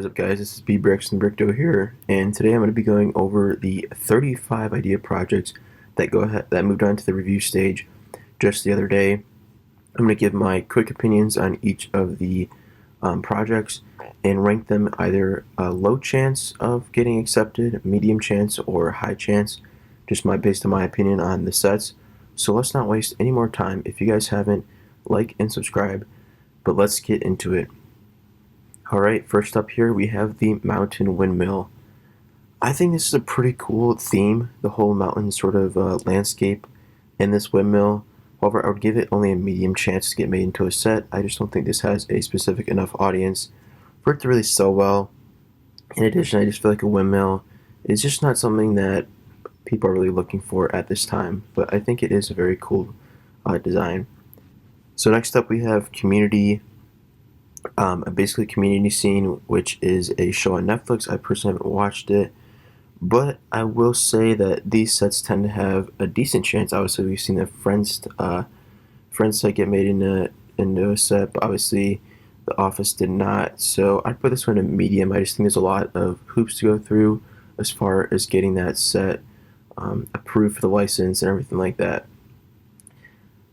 What is up, guys? This is BBricks and Brickdo here, and today I'm going to be going over the 35 idea projects that moved on to the review stage just the other day. I'm going to give my quick opinions on each of the projects and rank them either a low chance of getting accepted, medium chance, or high chance, just based on my opinion on the sets. So let's not waste any more time. If you guys haven't, like and subscribe, but let's get into it. Alright, first up here we have the mountain windmill. I think this is a pretty cool theme, the whole mountain sort of landscape in this windmill. However, I would give it only a medium chance to get made into a set. I just don't think this has a specific enough audience for it to really sell well. In addition, I just feel like a windmill is just not something that people are really looking for at this time, but I think it is a very cool design. So next up we have Community. Basically Community Scene, which is a show on Netflix. I personally haven't watched it, but I will say that these sets tend to have a decent chance. Obviously, we've seen the Friends set get made into a set, but obviously The Office did not. So I'd put this one in medium. I just think there's a lot of hoops to go through as far as getting that set approved for the license and everything like that.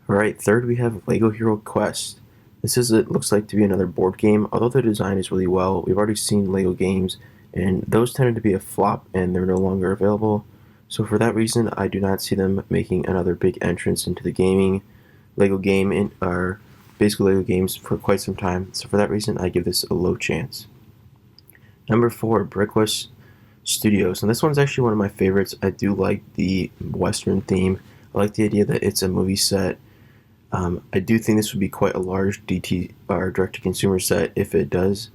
Alright, third we have Lego Hero Quest. It looks like to be another board game, although the design is really well. We've already seen Lego games, and those tended to be a flop, and they're no longer available. So for that reason, I do not see them making another big entrance into the Lego game, or basically Lego games for quite some time. So for that reason, I give this a low chance. Number 4, Brickwest Studios, and this one's actually one of my favorites. I do like the Western theme. I like the idea that it's a movie set. I do think this would be quite a large DT or direct-to-consumer set if it does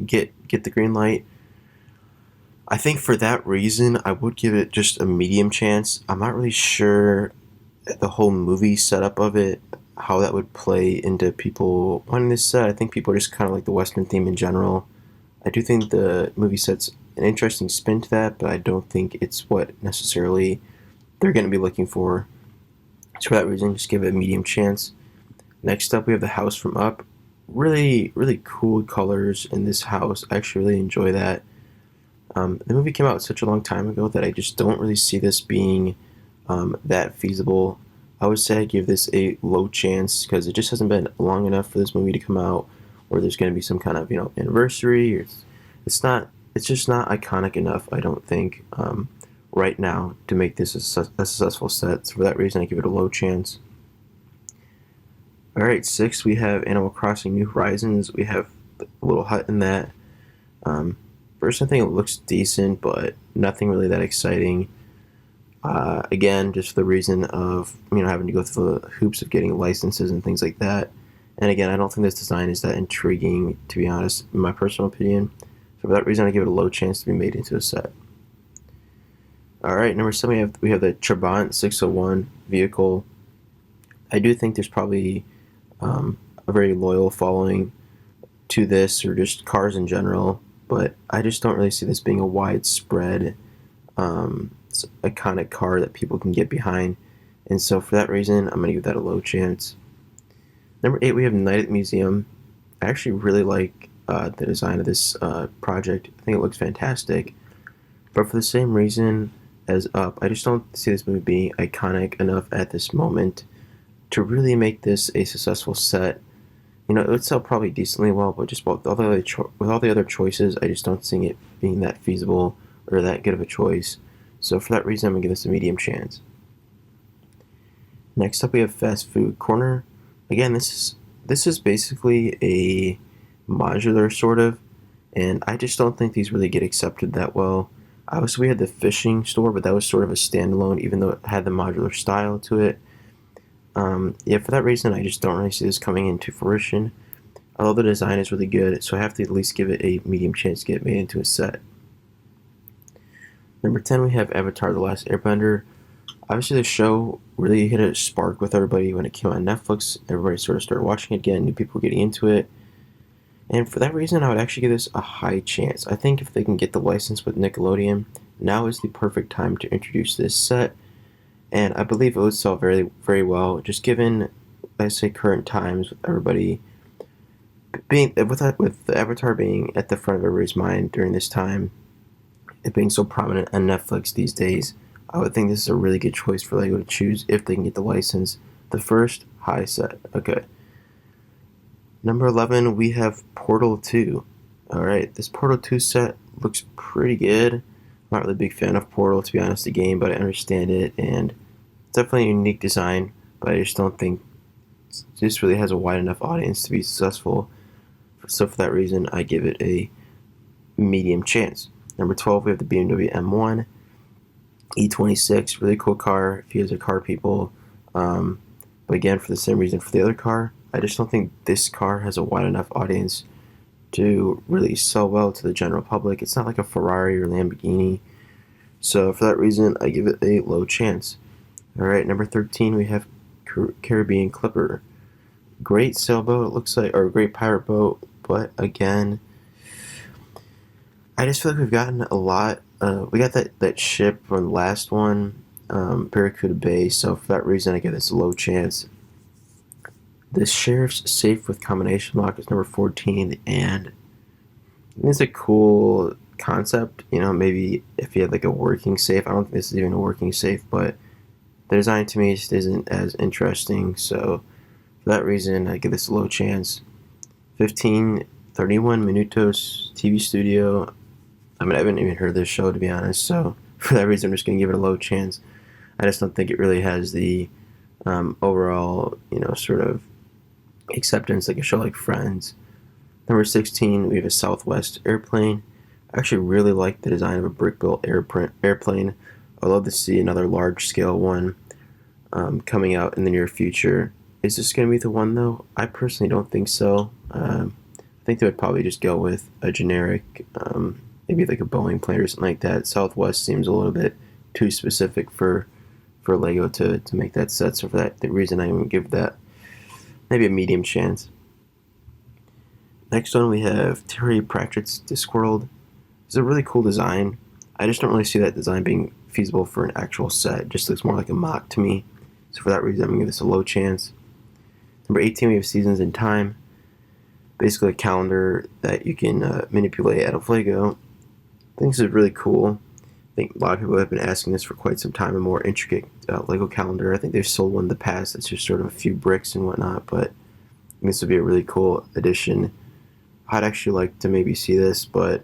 get the green light. I think for that reason, I would give it just a medium chance. I'm not really sure the whole movie setup of it, how that would play into people wanting this set. I think people just kind of like the Western theme in general. I do think the movie set's an interesting spin to that, but I don't think it's what necessarily they're going to be looking for. So for that reason, just give it a medium chance. Next up, we have the house from Up. Really, really cool colors in this house. I actually really enjoy that. The movie came out such a long time ago that I just don't really see this being that feasible. I would say I give this a low chance because it just hasn't been long enough for this movie to come out where there's going to be some kind of anniversary. It's just not iconic enough, I don't think. Right now to make this a successful set. So for that reason, I give it a low chance. Alright, 6, we have Animal Crossing New Horizons. We have a little hut in that. First, I think it looks decent, but nothing really that exciting. Again, just for the reason of having to go through the hoops of getting licenses and things like that. And again, I don't think this design is that intriguing, to be honest, in my personal opinion. So for that reason, I give it a low chance to be made into a set. Alright, number 7, we have the Trabant 601 vehicle. I do think there's probably a very loyal following to this, or just cars in general, but I just don't really see this being a widespread iconic car that people can get behind, and so for that reason, I'm going to give that a low chance. Number 8, we have Night at the Museum. I actually really like the design of this project. I think it looks fantastic, but for the same reason as Up, I just don't see this movie being iconic enough at this moment to really make this a successful set. It would sell probably decently well, but just with all the other choices, I just don't see it being that feasible or that good of a choice. So for that reason, I'm going to give this a medium chance. Next up, we have Fast Food Corner. Again, this is basically a modular sort of, and I just don't think these really get accepted that well. Obviously, we had the fishing store, but that was sort of a standalone, even though it had the modular style to it. Yeah, for that reason, I just don't really see this coming into fruition. Although the design is really good, so I have to at least give it a medium chance to get made into a set. Number 10, we have Avatar: The Last Airbender. Obviously, the show really hit a spark with everybody when it came on Netflix. Everybody sort of started watching it again, new people getting into it. And for that reason, I would actually give this a high chance. I think if they can get the license with Nickelodeon, now is the perfect time to introduce this set. And I believe it would sell very, very well, just given, I say, current times with everybody Being with the Avatar being at the front of everybody's mind during this time, it being so prominent on Netflix these days, I would think this is a really good choice for Lego to choose if they can get the license. The first high set. Okay. Number 11, we have Portal 2. Alright, this Portal 2 set looks pretty good. I'm not really a big fan of Portal, to be honest, the game, but I understand it, and it's definitely a unique design, but I just don't think this really has a wide enough audience to be successful. So for that reason, I give it a medium chance. Number 12, we have the BMW M1 E26, really cool car if you guys are car people. But again, for the same reason for the other car, I just don't think this car has a wide enough audience to really sell well to the general public. It's not like a Ferrari or Lamborghini. So for that reason, I give it a low chance. All right, number 13, we have Caribbean Clipper. Great sailboat, it looks like, or a great pirate boat, but again, I just feel like we've gotten a lot. We got that ship from the last one, Barracuda Bay, so for that reason, I give this a low chance. The Sheriff's Safe with Combination Lock is number 14, and it's a cool concept. You know, maybe if you had like a working safe, I don't think this is even a working safe, but the design to me just isn't as interesting, so for that reason, I give this a low chance. 15, 31 Minutos TV Studio. I mean, I haven't even heard of this show, to be honest, so for that reason, I'm just going to give it a low chance. I just don't think it really has the overall, sort of acceptance like a show like Friends. Number 16, we have a Southwest airplane. I actually really like the design of a brick-built airplane. I'd love to see another large-scale one coming out in the near future. Is this going to be the one, though? I personally don't think so. I think they would probably just go with a generic, maybe like a Boeing plane or something like that. Southwest seems a little bit too specific for Lego to make that set. So for that the reason, I'm going to give that maybe a medium chance. Next one, we have Terry Pratchett's Discworld. It's a really cool design. I just don't really see that design being feasible for an actual set. It just looks more like a mock to me. So for that reason, I'm going to give this a low chance. Number 18, we have Seasons in Time. Basically a calendar that you can manipulate out of Lego. I think this is really cool. I think a lot of people have been asking this for quite some time, a more intricate Lego calendar. I think they've sold one in the past that's just sort of a few bricks and whatnot, but I think this would be a really cool addition. I'd actually like to maybe see this, but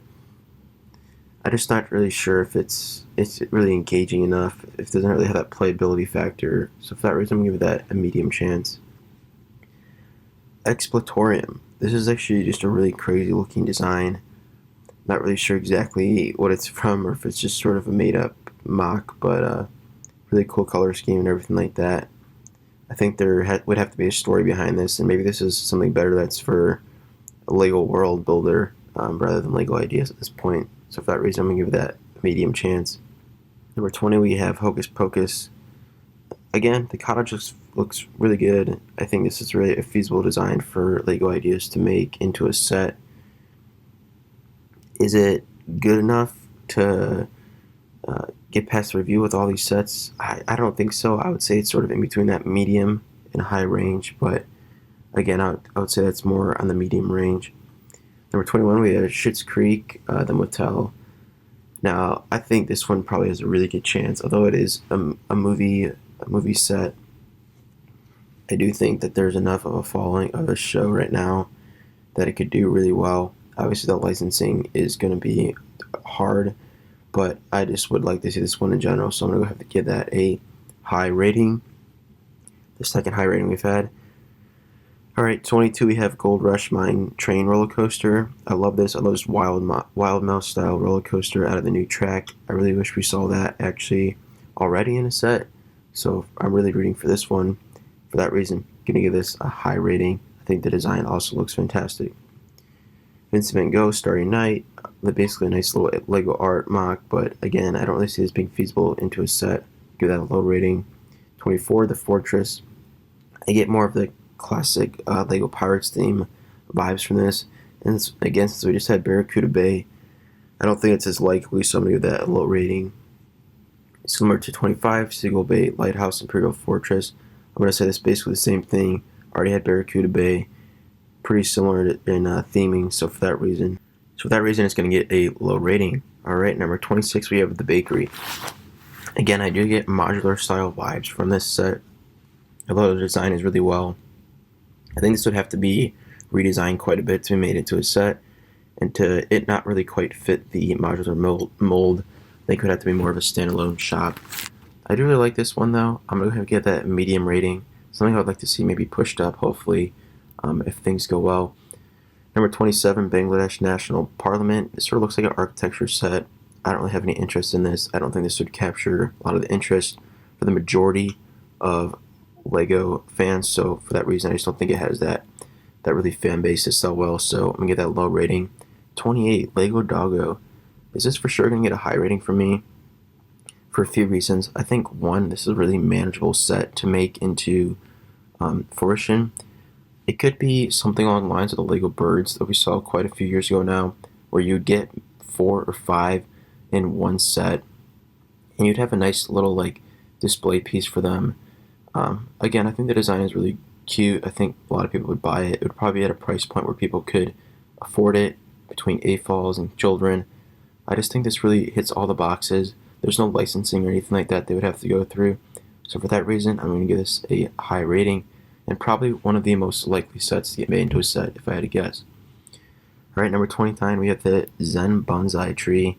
I'm just not really sure if it's really engaging enough, if it doesn't really have that playability factor. So for that reason, I'm going to give that a medium chance. Exploratorium. This is actually just a really crazy looking design. Not really sure exactly what it's from or if it's just sort of a made up mock, but really cool color scheme and everything like that. I think there would have to be a story behind this, and maybe this is something better that's for a Lego world builder rather than Lego ideas at this point. So for that reason, I'm going to give that a medium chance. Number 20, we have Hocus Pocus. Again, the cottage looks really good. I think this is really a feasible design for Lego ideas to make into a set. Is it good enough to get past the review with all these sets? I don't think so. I would say it's sort of in between that medium and high range, but again, I would say that's more on the medium range. Number 21, we have Schitt's Creek, The Motel. Now, I think this one probably has a really good chance, although it is a movie set. I do think that there's enough of a following of a show right now that it could do really well. Obviously, the licensing is going to be hard, but I just would like to see this one in general, so I'm going to have to give that a high rating. The second high rating we've had. Alright, 22, we have Gold Rush Mine Train Roller Coaster. I love this. I love this Wild Mouse style roller coaster out of the new track. I really wish we saw that actually already in a set, so I'm really rooting for this one. For that reason, I'm going to give this a high rating. I think the design also looks fantastic. Vincent Van Gogh, Starry Night, basically a nice little Lego art mock, but again, I don't really see this being feasible into a set. Give that a low rating. 24, The Fortress. I get more of the classic Lego Pirates theme vibes from this, and again, since we just had Barracuda Bay, I don't think it's as likely, so I'm going to give that a low rating. Similar to 25, Seagull Bay, Lighthouse, Imperial Fortress. I'm going to say this basically the same thing. Already had Barracuda Bay. pretty similar in theming. So for that reason, it's going to get a low rating. All right, number 26, we have The Bakery. Again, I do get modular style vibes from this set. Although the design is really well, I think this would have to be redesigned quite a bit to be made into a set, and to it not really quite fit the modular mold, I think it would have to be more of a standalone shop. I do really like this one though. I'm going to get that medium rating. Something I would like to see maybe pushed up, hopefully, if things go well. Number 27, Bangladesh National Parliament. This sort of looks like an architecture set. I don't really have any interest in this. I don't think this would capture a lot of the interest for the majority of LEGO fans. So for that reason, I just don't think it has that really fan base to sell well. So I'm going to get that low rating. 28, Lego Doggo. Is this for sure going to get a high rating from me? For a few reasons. I think, one, this is a really manageable set to make into fruition. It could be something along the lines of the Lego Birds that we saw quite a few years ago now, where you'd get 4 or 5 in one set, and you'd have a nice little like display piece for them. Again, I think the design is really cute. I think a lot of people would buy it. It would probably be at a price point where people could afford it, between AFOLs and children. I just think this really hits all the boxes. There's no licensing or anything like that they would have to go through. So for that reason, I'm going to give this a high rating, and probably one of the most likely sets to get made into a set, if I had to guess. Alright, number 29, we have the Zen Bonsai Tree.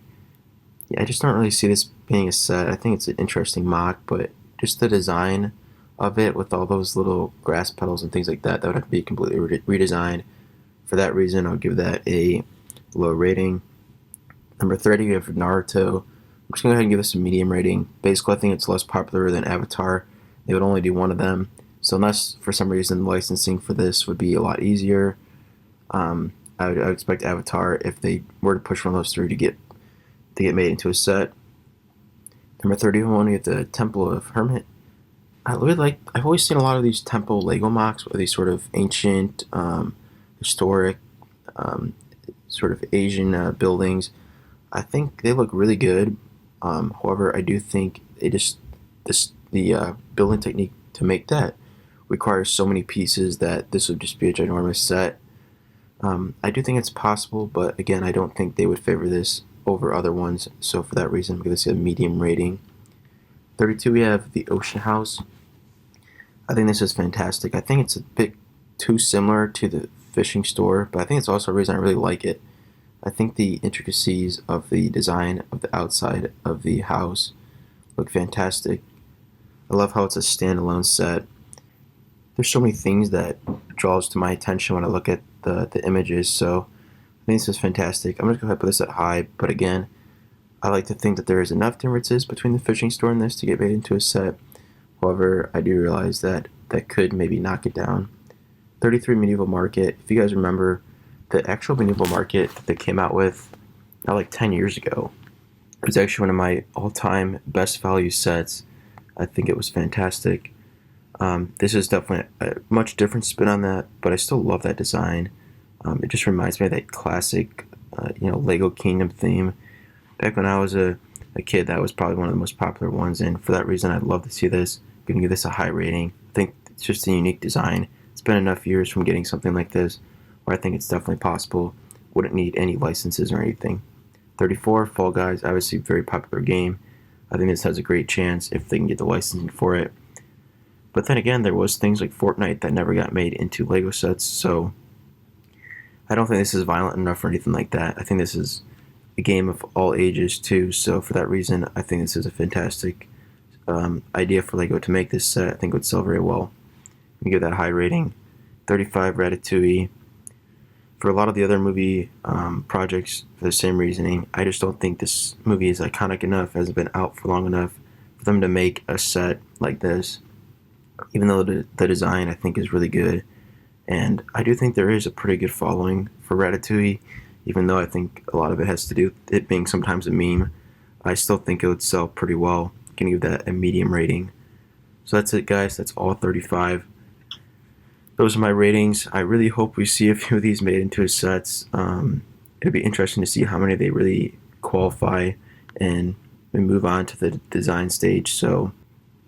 Yeah, I just don't really see this being a set. I think it's an interesting mock, but just the design of it with all those little grass petals and things like that, that would have to be completely redesigned. For that reason, I'll give that a low rating. Number 30, we have Naruto. I'm just going to go ahead and give this a medium rating. Basically, I think it's less popular than Avatar. They would only do one of them. So unless, for some reason, licensing for this would be a lot easier, I would expect Avatar, if they were to push one of those through, to get made into a set. Number 31, we have the Temple of Hermit. I've always seen a lot of these temple Lego mocks, with these sort of ancient, historic, sort of Asian buildings. I think they look really good. However, I do think the building technique to make that requires so many pieces that this would just be a ginormous set. I do think it's possible, but again, I don't think they would favor this over other ones. So for that reason, I'm going to say a medium rating. 32, we have the Ocean House. I think this is fantastic. I think it's a bit too similar to the fishing store, but I think it's also a reason I really like it. I think the intricacies of the design of the outside of the house look fantastic. I love how it's a standalone set. There's so many things that draws to my attention when I look at the images, so I think this is fantastic. I'm going to go ahead and put this at high, but again, I like to think that there is enough differences between the fishing store and this to get made into a set. However, I do realize that that could maybe knock it down. 33, Medieval Market. If you guys remember, the actual Medieval Market that they came out with not like 10 years ago, it was actually one of my all-time best value sets. I think it was fantastic. This is definitely a much different spin on that, but I still love that design. It just reminds me of that classic, Lego Kingdom theme. Back when I was a kid, that was probably one of the most popular ones, and for that reason, I'd love to see this. I'm going to give this a high rating. I think it's just a unique design. It's been enough years from getting something like this, where I think it's definitely possible. Wouldn't need any licenses or anything. 34, Fall Guys, obviously a very popular game. I think this has a great chance if they can get the licensing for it. But then again, there was things like Fortnite that never got made into Lego sets, so I don't think this is violent enough or anything like that. I think this is a game of all ages too, so for that reason, I think this is a fantastic idea for Lego to make this set. I think it would sell very well. I'm going to give that a high rating. 35, Ratatouille. For a lot of the other movie projects, for the same reasoning, I just don't think this movie is iconic enough, hasn't been out for long enough for them to make a set like this. Even though the design, I think, is really good. And I do think there is a pretty good following for Ratatouille, even though I think a lot of it has to do with it being sometimes a meme. I still think it would sell pretty well. I'm going to give that a medium rating. So that's it, guys. That's all 35. Those are my ratings. I really hope we see a few of these made into sets. It'd be interesting to see how many they really qualify and move on to the design stage. So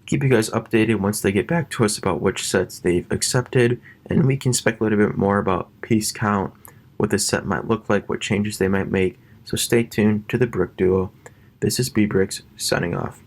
keep you guys updated once they get back to us about which sets they've accepted, and we can speculate a bit more about piece count, what the set might look like, what changes they might make. So stay tuned to the Brick Duo. This is BBricks signing off.